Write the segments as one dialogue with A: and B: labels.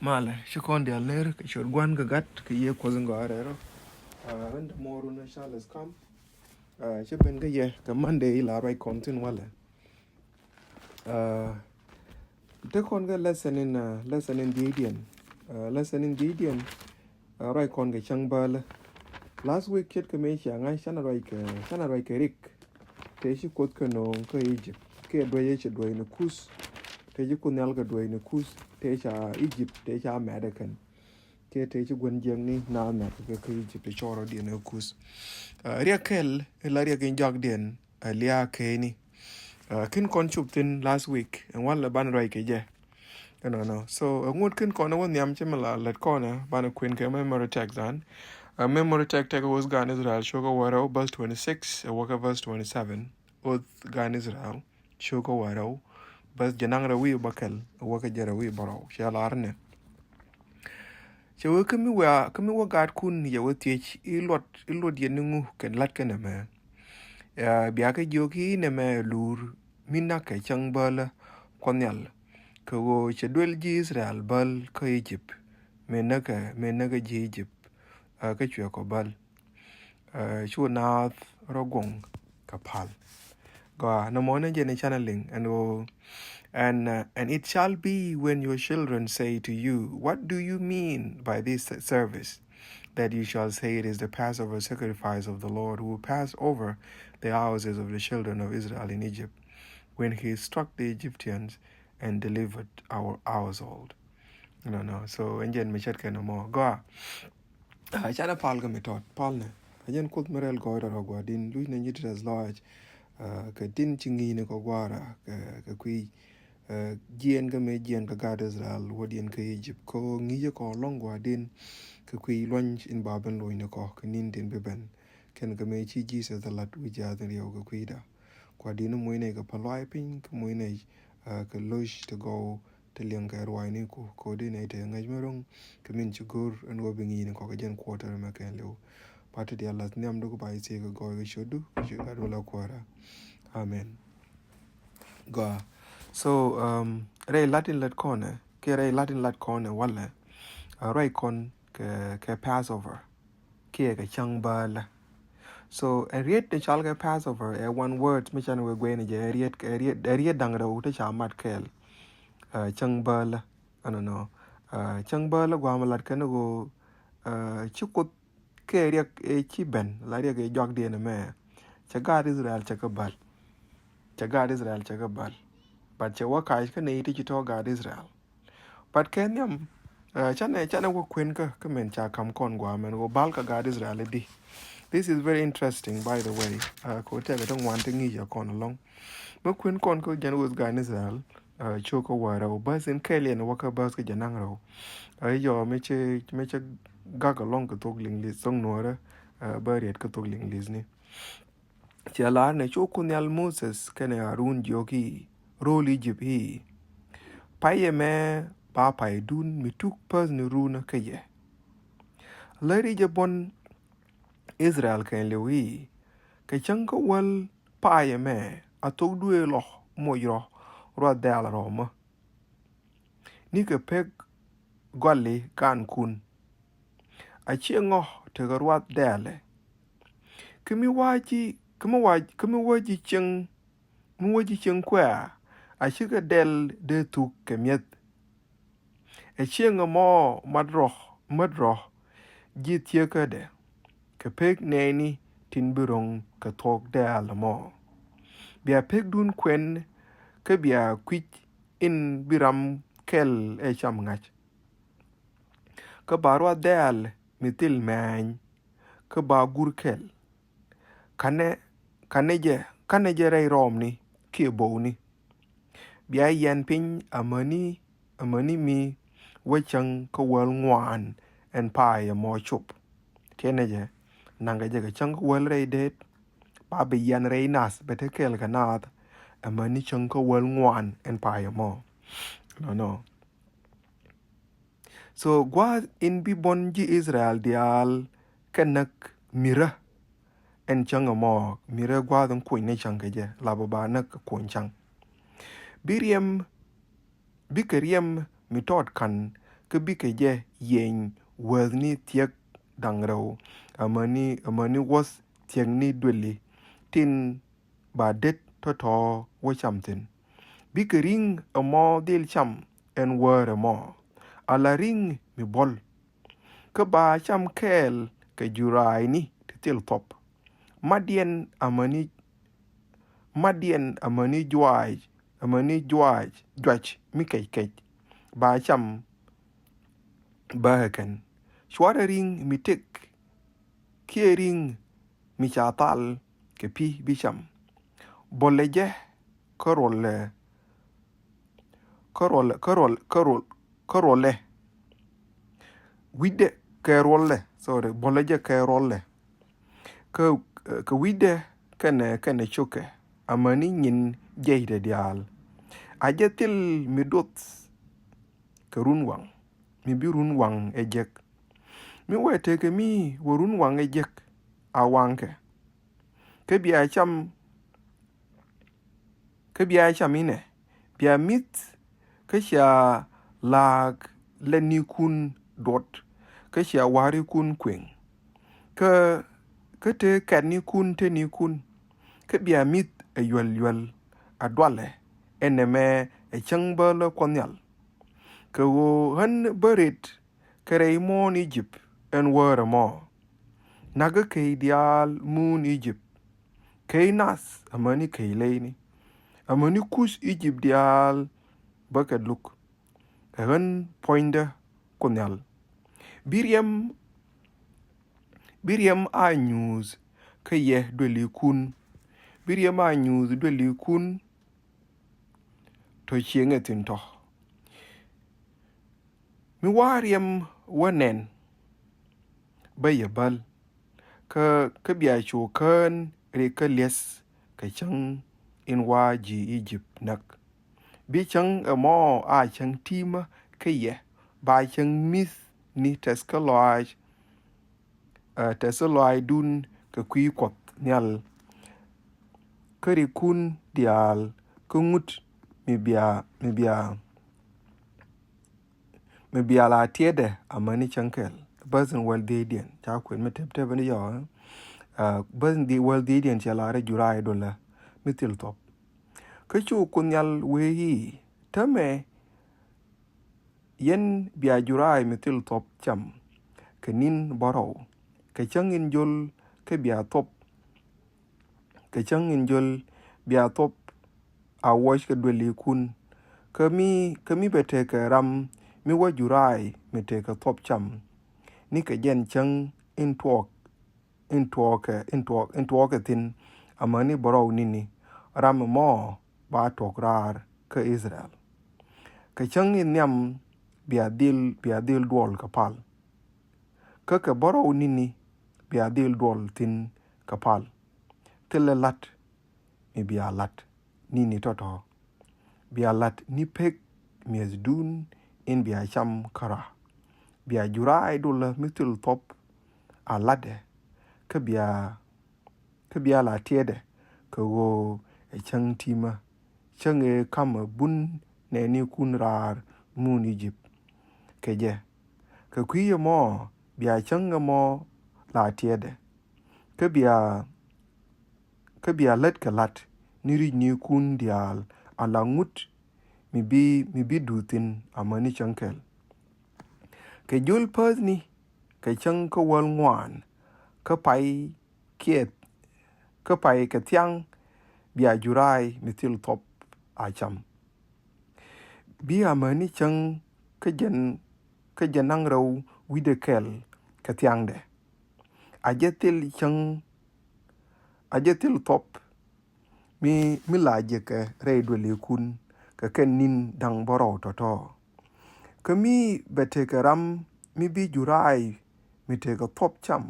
A: Male, shukon di aler, ke shod gwan gagat, ke ye kwazen go arero. Renda moru na Charles Kam. Chiben ke ye, ke Monday ila rai kontin wale. Te kon ke lesson in Gideon. Lesson in Gideon, rai kon ke chang bale. Last week kit ke mechi angai shana rai ke rik. Te shi kot ke no ke Egypt. Ke doye che doye ne kus. Te shi kunyal ke doye ne kus. Te cha Egypt, te cha American. Ke te ci gwen jeng ni na na ke Egypt te choro di ne kus ria kel la ria gen jog den lia ke ni kin kon chup tin last week and one la ban rai ke je no so ngut kin kon won yam chimala let kona ban queen ke memory text dan memory text was gan Israel shogo waro verse 26 waka verse 27 oth gan Israel shogo waro bas janang rawi bakal waka jarawi baro shalarne Chewe kami wa gad kun ya wetiech ilot ye nungu ken lat ken me. Biya ke joki ne me lur mina ke chang bala konyal. Ke wo chedwel ji Israel bal ke Egypt. Me naka ji Egypt. Ke chwe ko bal. Chwe nath rogong kapal. Ga na mona jene channeling and it shall be when your children say to you, what do you mean by this service? That you shall say it is the Passover sacrifice of the Lord who passed over the houses of the children of Israel in Egypt when he struck the Egyptians and delivered our household. No. So enjen me chat no more. Go. Chana pal ga metot. Pal ne. Ajen kult merel go ro go din lu ne nyit as large. Ka din chingi ne ko gwara ka kui jien ga me jien ka God Israel wodien ka Egypt ko ngije ko longwa din ka kui lunch in baben lo ne ko ka nin din beben ken ga me chi Jesus the lat wi ja den yo ka kui da kwa din mo ne ka palwai pin ka mo ne ka losh to go te liang ka rwai ni ko din ne te ngaj merong ka min chugur an wo bingi ne ko ka jen quarter me ken lo pati dia lat nyam do ko bai se ka go ga shodu ga do la kwara amen go. So ray Latin lat corner ke ray Latin lat corner wala ray kon ke Passover ke chang bala. So a read the chalga Passover one word michan we gwen je read dangra uta chamat kel chang bala no chang bala gwamalat kan go chukut ke riak e chiben la riak e jog de me chagar Israel chakabal but che waka ka ne ti to God Israel but kenyam chana wo kwen ka men cha kam kon gwa men go bal ka God Israel di. This is very interesting by the way ko te don't want to ngi ya kon along mo kwen kon ko jan was God Israel choko wara bas in kelen waka bas ka janang ro yo meche gaga long ko togling li song nora bariet ko togling lis ni Tialar ne choko nyal Moses kene Arun jogi role Egypt hi paye me ba pay dun mi tuk pas ni runa kaye lari jabon Israel ken lewi ke chanka wal paye me atok duwe lo moyro ro dal roma ni ke peg golli kan kun a chiengo te garwat dale kimi waji cheng kwa a chiga del de tuk kemiet e chiengo mo madro ji tieka de ke peg neni tin birong ka tok dale mo bia peg dun kwen ke bia kwich in biram kel e cham ngach ka barwa dal mitil man ka ba gur kel kane je rei rom ni ki bo ni bia yen pin amani mi wechang ka wel ngwan en pa ya mo chup kene je nanga je ka chang wel rei det ba be yen rei nas bete kel ka nat amani chang ka wel ngwan en pa ya mo no so gwa in bi bonji Israel dial kanak mira en chang mo mira gwa don ko ne chang je la ba nak ko chang Biriam mi tot kan ke bi ke je yen word ni tiek dang raw amani was tiek ni dweli tin ba det to wo cham tin bi ke ring mo dil cham en word mo ala ring mi bol ke ba cham kel ke jurai ni til top Madien amani juaj mi kei ba cham ba kan shwara ring mi tek kie ring mi chatal ke pi bi cham boleje korole wide kerole sorry boleje kerole ke wide kene choke amani nyin jeyde dial ajetil mi dot ke runwang mi bi runwang ejek mi wete ke mi runwang ejek awanke ke biya cham ine biya mit ke sha lag leni kun dot ke sha wari kun kweng ke te kani kun te ni kun ke biya mit yual adwale eneme changbala kwanyal ke wo han berit kere mon Egypt en were mo naga ke dial moon Egypt ke nas amani ke leini amani kus Egypt dial bucket look han poinda kwanyal Biriam a news ke ye dweli kun Biriam a news dweli kun to chienge tinto mi wariam wanen bayabal ka biya chokan reka les ka chang in waji Egypt nak bi chang mo a chang tima ke ye ba chang mis ni teskaloj dun ka kwi kwat nyal kari kun dial kungut mi biya la tiede amani chankel bazin waldedian ta kwen mi tep ni yo bazin di waldedian chala re jurai dola mitil top kachu kunyal wehi tame yen biya jurai mitil top cham kenin borow ke changin jol ke biya top a wash ke dweli kun kami bete ke ram mi wa jurai mi te ke top cham ni ke jen chang in talk tin amani borow nini ram mo ba tok rar ke Israel ke chang in nyam biya dil duol kapal ke borow nini biya dil duol tin kapal tele lat mi biya lat nini toto biya lat ni pek mies dun in biya cham kara biya jurai dola mitil top a lade ke biya la tiede ke go chang tima chang kam bun ne ni kun rar mun Egypt ke je ke kwiye mo biya chang mo la tiede ke biya let ke lat niri ni kun dial ala ngut mi bi dutin amani chankel ke jul pers ni ke chang ko wal ngwan ke pai ke tiang biya jurai mitil top acham bi amani chang ke janang raw widekel ke tiang de ajetil top mi laje ke reidweli kun ke ken nin dang boro toto ke mi bete ke ram mi bi jurai mi te ke top cham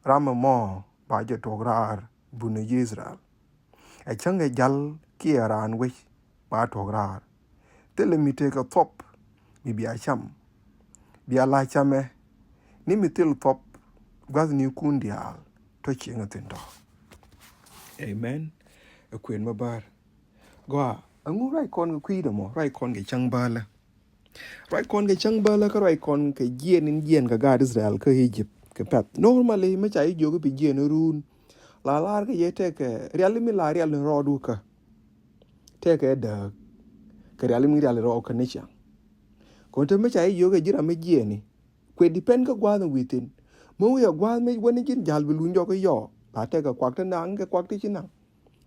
A: ram mo ba je tograr bune Israel a change jal ki ran we ba tograr tele mi te ke top mi bi acham bi ala chame ni mi til top gaz ni kun dial to chinga tindo amen a queen mabar go angu rai kon kwi de mo rai kon ge chang bala Right kon ke chang bala ka right kon ke yen in yen ka God Israel ka Egypt ke pet normally me chai jogo bi yen run la ke ye te ke real mi la real ro du ka te ke da ke real mi real ro ka ne cha kon te me chai jogo jira me yen kwe depend ka gwa within mo ya gwa me woni jin jal bi lu ko yo ba te ka kwak ta nang ke kwak ti chinang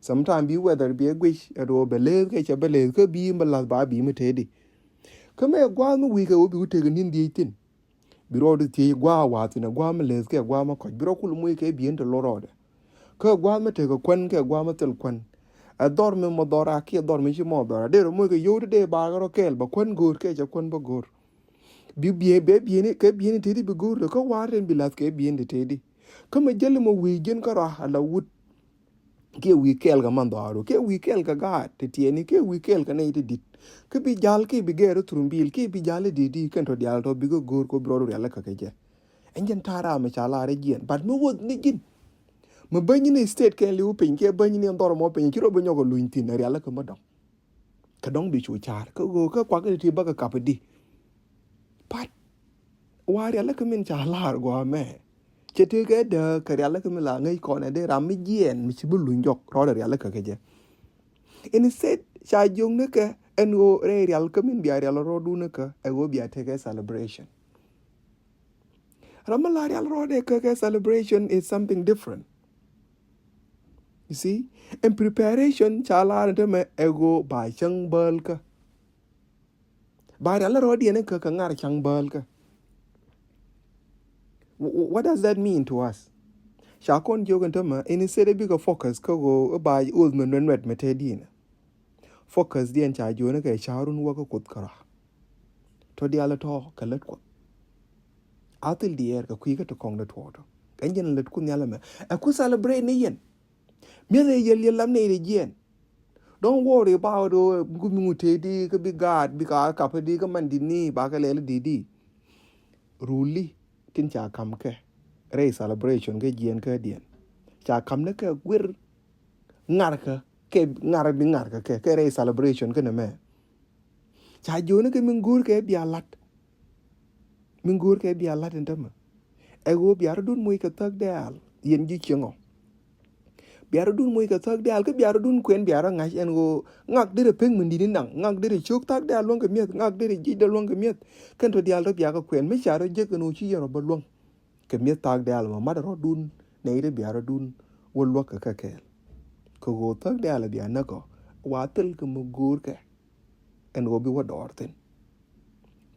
A: sometimes be weather be a gwish ro be le ke cha be le ke bi mbala ba bi me te di kame gwa mu wi ke obi ute ke nin di tin biro de ti gwa wa tin gwa me les ke gwa ma ko biro kul mu ke bi ente lorode ke gwa me te ko kwen ke gwa ma tel kwen a dor me mo dora ki dor me chi mo dora de mo ke yo de ba ro kel ba kwen gor ke ja kwen ba gor bi be bi ne ke bi ne te di bi gor ko wa ren bi las ke bi ente te di kame jelle mo wi gen ka ra ala wut ke wi kel ga man daro ke wi kel ga te tieni ke wi kel ga ne te dit ke bi jal ke bi gero trumbil ke bi jale di kan to dial to bi go gor ko bro ya la ka ke je enjen tara me chala re gien but me wod ni gin me banyi ni state ke liu pin ke banyi ni ndoro mo pin kiro bo nyogo luintin re la ka madam ka dong bi chu char ka go ka kwa ke ti ba ka di but wa re la ka min chala go me che te ke de ka re la ka mi la ngai ko ne de ram mi gien mi chi bu luinjok ro re la ka ke je instead cha jong ne ke en go re real kamin bia real ro du ne ke e go bia take a celebration ramala real ro de ke celebration is something different, you see. In preparation cha la de me ego ba chang bal ka ba real ro de ne ke ka ngar chang bal ka. What does that mean to us? Cha kon jogan to me instead e big focus ko go ba old men red me te din focus dien cha jo ne ke cha run wo ko kut kara to dia to ka let ko atil di er ka kuiga to kong the water kanjen let kun yala me a ku celebrate ni yen me le yel lam ne yen. Don't worry about gumi te di ka bi god bi ka ka pa di ka man di ni ba ka le di ruli tin cha kam ke re celebration ke yen ka dien cha kam ne ka gwir ngar ka ke ngar bi ngar ka ke re celebration ke ne me cha jo ne ke min gur ke bi alat min gur ke bi alat entama ego biar dun muy ka tag deal yen ji chengo biar dun muy ka tag deal ke biar dun kwen biar ngai en go ngak de peng mun di nang ngak de chuk tag deal long ke miet ngak de ji de long ke miet kan to deal do biar ka kwen me charo je ke no chi yero ba long ke miet tag deal ma ro dun nei de biar dun wol lo ka ke ko go tag deal biar na ko wa tel ke mo gur ke en go bi wa dorten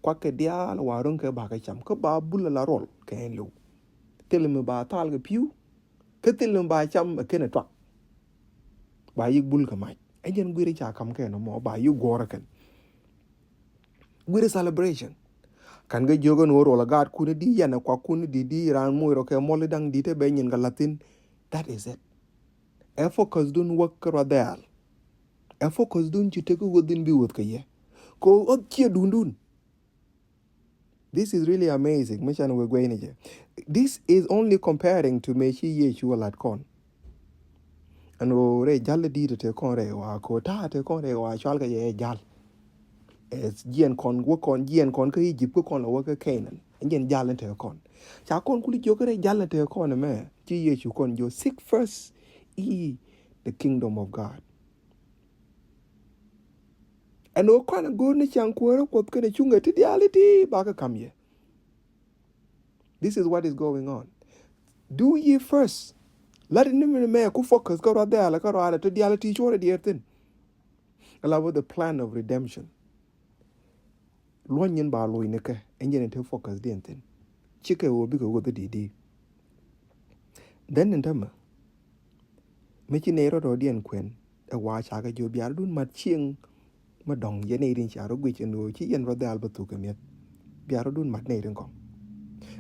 A: kwa ke deal wa ron ke ba ka cham ko ba bul la rol ke en lu tel me ba tal ke piu ke tel me ba cham ke ne twak ba yik bul ka mai en gwiri cha kam ke no mo ba yu gora kan gwiri celebration kan ga jogo no ro la gat ku ne di yana kwa ku ne di ran mo ro ke mo le dang di te be nyin ga latin. That is it. E focus dun wak ra dal e focus dun chi te ko wodin bi wot ka ye ko ot chi dun. This is really amazing. This is only comparing to me chi ye chu lat kon. And re jal di te kon re wa ko ta te kon re wa chal ga ye jal. Es yen kon wo kon yen kon ka Egypt ko kon wo ka Canaan. Yen jal te kon. Cha kon kuli jo re jal te kon me chi ye chu kon jo seek first the kingdom of God. And o kon go ne chan ko ro ko ke ne chunga ti reality ba ka kam ye. This is what is going on. Do ye first. Let it me ku focus go right there, like to the reality chore the earth. Allow the plan of redemption. Luanyin ba lo ineke, engine to focus the enten. Chike will be go the DD. Then in time, making nero or the quen, a watch aga jo biardun matching madong yenating charo which and no chi and rather albertucum yet. Biardun mat nating com.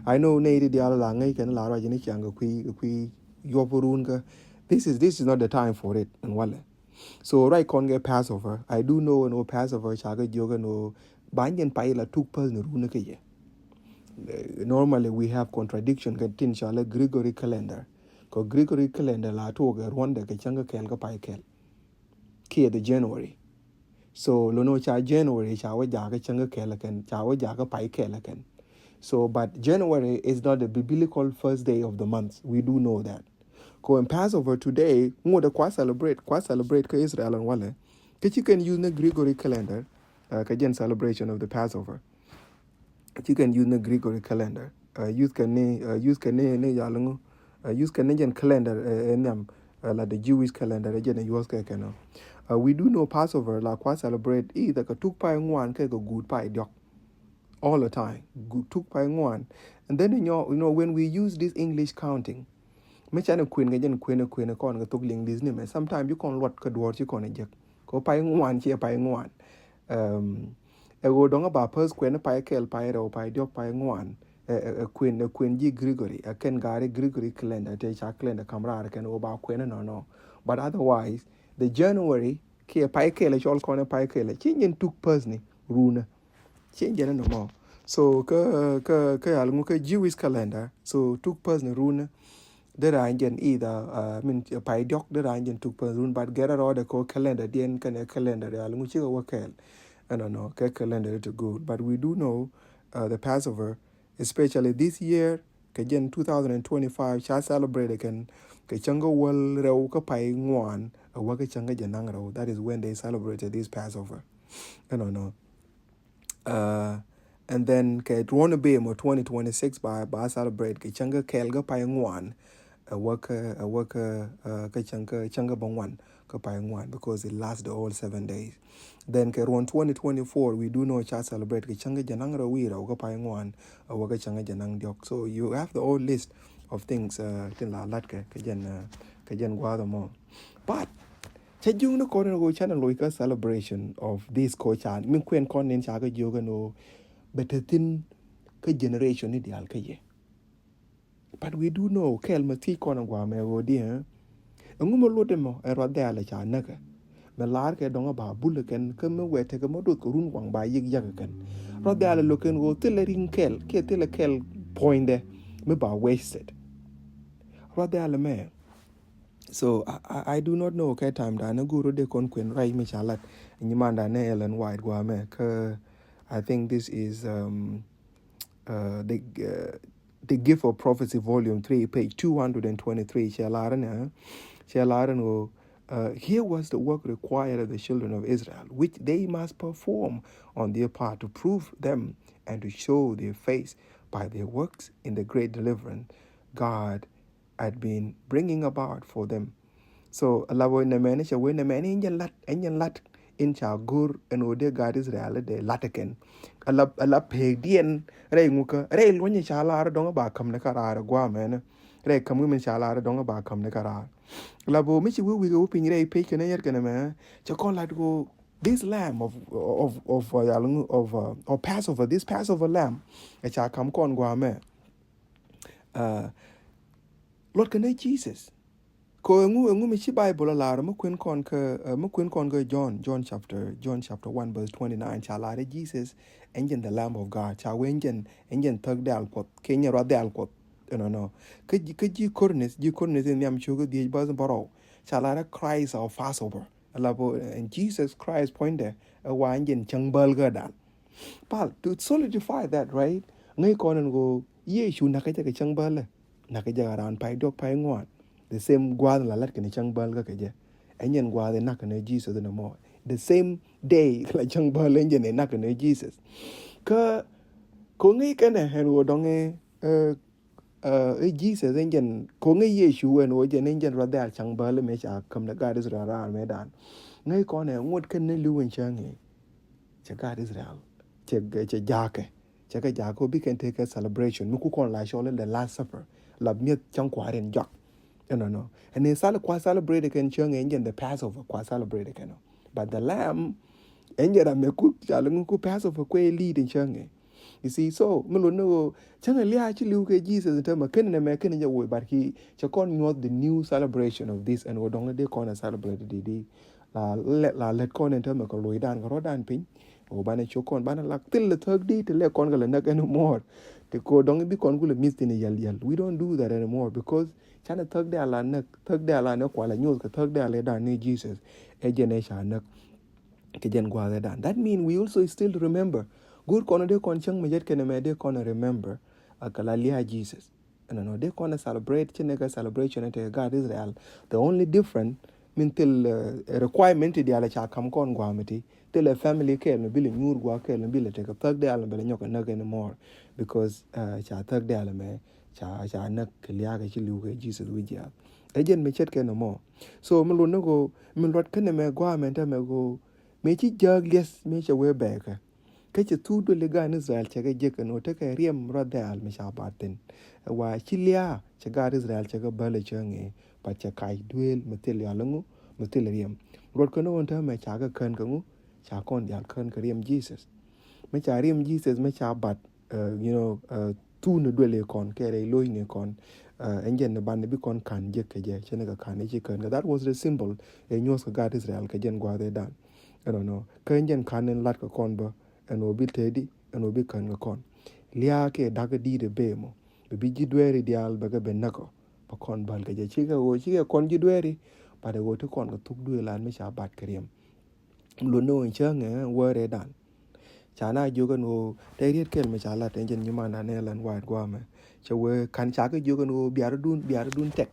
A: I know native the alangai can la rajanichanga qui yoburunga. This is not the time for it and wale. So right con get Passover. I do know no Passover chaga yoga no banyan paila took person runa ke. Normally we have contradiction tin chala Gregory calendar. Ko Gregory calendar la toga Rwanda ke changa kel ka pai kel. Kia the January. So lono cha January cha wa ja ka changa kela ken cha wa ja ka pai kela ken. So but January is not the biblical first day of the month. We do know that. Ko in Passover today, ngo da kwa celebrate ka Israel and wale. Ka you can use the Gregory calendar, ka jen celebration of the Passover. You can use the Gregory calendar. Use ne yalangu. Use can jen calendar enyam like the Jewish calendar jen US ka keno. We do know Passover la kwa celebrate either ka tuk pa ngwan ka go good pa diok all the time. Good tuk pa ngwan. And then when we use this English counting, me chana queen ga jen queen kon ga tuk ling this name. Sometimes you can lot ka dwar you kon ejek. Ko pa ngwan che pa ngwan. Ego donga ba pers queen pa kel pa ro pa diok pa ngwan. Queen G Gregory, a Ken Gary Gregory calendar, take a calendar camera can over queen no. But otherwise, the January, ke a pie kele, all corner pie kele, changing took personally, runa, changing no more. So, Jewish calendar, so took personal runa, the rangen either, a pie dock, the rangen took person rune, but get a order called calendar, the end can a calendar, the almuchiga wakel, I don't know, calendar to good. But we do know the Passover. Especially this year, kajen 2025, cha celebrate again, kachanga wal reu ka pai ngwan, a waka changa janang reu. That is when they celebrated this Passover. I don't know. And then ka Rona Bemo 2026 by celebrate kachanga kelga pai ngwan, a waka kachanga changa bangwan ka pai ngwan because it lasts the whole 7 days. Then around 2024, we do know cha celebrate ke changa janang rawira uga paingwan uga changa janang diok. So you have the whole list of things tin la lat ke jen gwa mo. But cha jung no kono go chana loika celebration of this ko chan min kwen kon nen cha ga yoga no betetin ke generation ideal ke ye. But we do know kel mati kono gwa me go di ngumo lo demo e ro da la cha naka. Me lar ke donga ba bul ken ke me wete ke mo do ko run kwang ba yig yag ken ro da la lo ken go tele ring kel ke tele kel point de me ba wasted ro da la me. So I do not know ke time da na guru de kon kwen rai me chalat ni manda ne Ellen White gwa me ke I think this is the gift of prophecy volume 3 page 223 shalaran go. Here was the work required of the children of Israel, which they must perform on their part to prove them and to show their faith by their works in the great deliverance God had been bringing about for them. So, alabo in the man, when the man in lat in chagur and ode God Israel de lataken. Alap pegdien, muka, when you shall don't about come the carara guaman, come women shall don't about come the carara. Labo michi we go pin rei pe kana yer kana ma cha kon lat go this lamb of Passover, this Passover lamb e cha kam kon gwa me Lord kana Jesus ko ngu michi Bible la ra mo kwen kon ka John chapter 1 verse 29 cha la Jesus engine the lamb of God cha engine thug dal pot kenya ro dal pot no ji cornes in yam sugar the buzz baro chalara Christ of Passover alabo and Jesus Christ point there a wangin changbal gadan pal to solidify that right ngai kon go Yeshu nakaja ke changbal nakaja ran pai dok pai ngwan the same gwad la lat ke changbal ga ke je enyen gwad na ke Jesus no more the same day la changbal enyen na ke Jesus ka ko ngai kana hen wo donge Jesus engine ko ngai Yeshu en wo je engine radal changbal me cha kam na God Israel me dan ngai ko ne ngot ken ne luwen changi cha God Israel che jake cha ka jako bi can take a celebration mu ku kon la shole the last supper la miet chang kwa ren jak no and they celebrate can chang engine the Passover kwa celebrate can but the lamb engine me ku cha lu ku Passover ko lead in changi. You see, so Melono, Changalia actually look at Jesus in terms of Ken and American way, but he Chakon not the new celebration of this and what only they call and celebrate the let con in terms of Loidan, Rodan Pin, or Bana Chokon, Bana like till the third day to let Congal and anymore. The code don't be Congul missed in a yell. We don't do that anymore because China thug the Alana, thug the Alana, while I knew the thug the Alana, Jesus, a generation. ke jen gwa de dan. That mean we also still remember good kono de kon chang me jet kene me de kono remember akala liha Jesus. No, they kono celebrate chenega celebration at God Israel. The only different mean till requirement di ala cha kam kon gwa meti till a family ke no bile nyur gwa ke no bile take tag de ala bele nyoka na anymore because cha tag de ala me cha nak liha ke chilu ke Jesus wijia. Ejen me chet ke no more. So me lo no go me lot kene me gwa me me go me chi jag les me cha we back ke che tu do le gan Israel che ke je no te ke riem ro de al me cha baten wa chilia che gar Israel che ke bale chenge pa che kai duel me tel ya lungu me tel riem rod ko no on ta me cha ka kan ku cha kon ya kan ke riem Jesus me cha riem Jesus me cha bat tu no do le kon ke re lo ne kon enjen ne ban bi kon kan je ke je che ne ka kan je kan that was the symbol e nyos ka gar Israel ke jen gwa de dan I don't know kenjen kanen lat ka kon ba and will be teddy and will be kan kon lia ke daga di de bemo be bi jidweri dial baga benako pa kon bal ga je chiga kon jidweri pa de go to kon ga tuk du lan me cha bat kriem lo no changa wore dan chana jogan o teriet kel me cha la tenjen nyuma na ne lan wa gwa me che we kan cha ga jogan o biar dun tek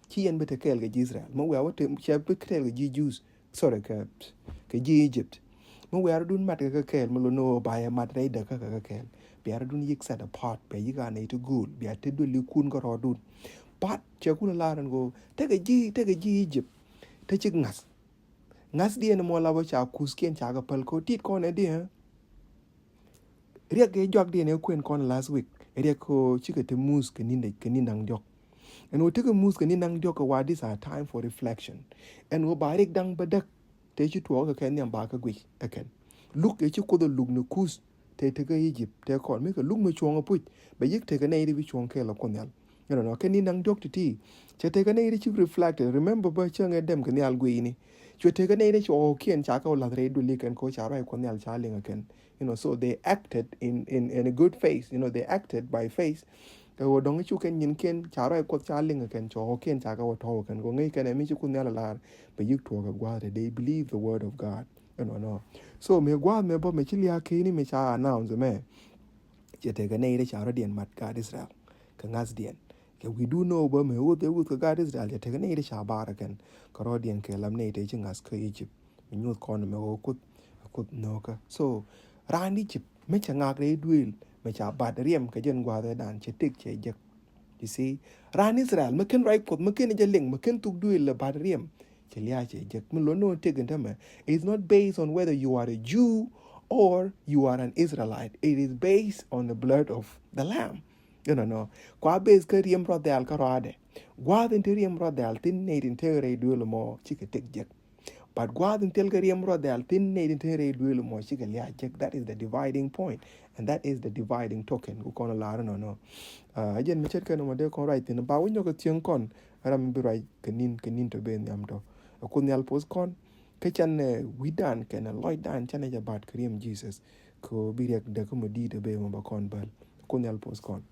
A: chi en bete kel ga Israel mo we awte che be kel ga Jews sorry ka Egypt mo we dun mat ka kel mo no ba ya mat re da ka kel biar dun yik set apart be yiga ne to good biar te do li kun ko rodun pat che kun la ran go te ga Egypt te chik ngas di en mo la bo cha kusken cha ga pal ko tit ko ne di ha riek ge jog di ne kwen kon last week riek ko chike te mus ke ni nang jok and we take a mus ke ni nang jok wa this are time for reflection and we ba rek dang badak te chi to ka ken yam ba ka gwi ken look e chi ko do lug no kus te ga Egypt te kon me ka lug me chonga put be yik te ga nei bi chong ke la kon yal ken ni nang jok ti che te ga nei chi reflect remember ba chang e dem ken yal gwi ni che te ga nei chi o kien cha ka la re du li ken ko cha ra kon yal cha ling ken so they acted in a good faith they acted by faith cái hồ đông cái chú cái nhìn kiên chả rồi quật chả linh cái cho kiên chả cái thầu cái có ngay cái này mình chú kun là bị giết thua cái qua thì they believe the word of God no so me qua me bo me chili cái ni me cha announce me chỉ thế cái này để chả rồi điện mặt God Israel cái ngas điện cái we do know bo me wo cái God Israel chỉ thế cái này để chả ba cái rồi điện cái làm này để chừng ngas cái Egypt mình nhut con me wo cút no cái so ran Egypt me chả ngạc đấy đuôi me cha bad riem ka jen gwa dan che tik che jek you see ran Israel me ken right pot me ken je ling me ken tuk du le bad riem che lia che jek me lo no tik ntame it's not based on whether you are a Jew or you are an Israelite it is based on the blood of the lamb no kwa base ka riem ro dal ka rade gwa den riem ro dal tin ne din tere du le mo chi ke tik jek but God until Gariam Rodel, Tin Nadin Tere Duel Moshikalia check. That is the dividing point, and that is the dividing token. Who can learn no. Again, Michet can over con right in about when you got young con, Ram be right canin to be in the amdo. A conial post con, Kachan we dan can a Lloyd dan channel about Kareem Jesus, ko be the comedy to be on Bacon Bell. Conial post con.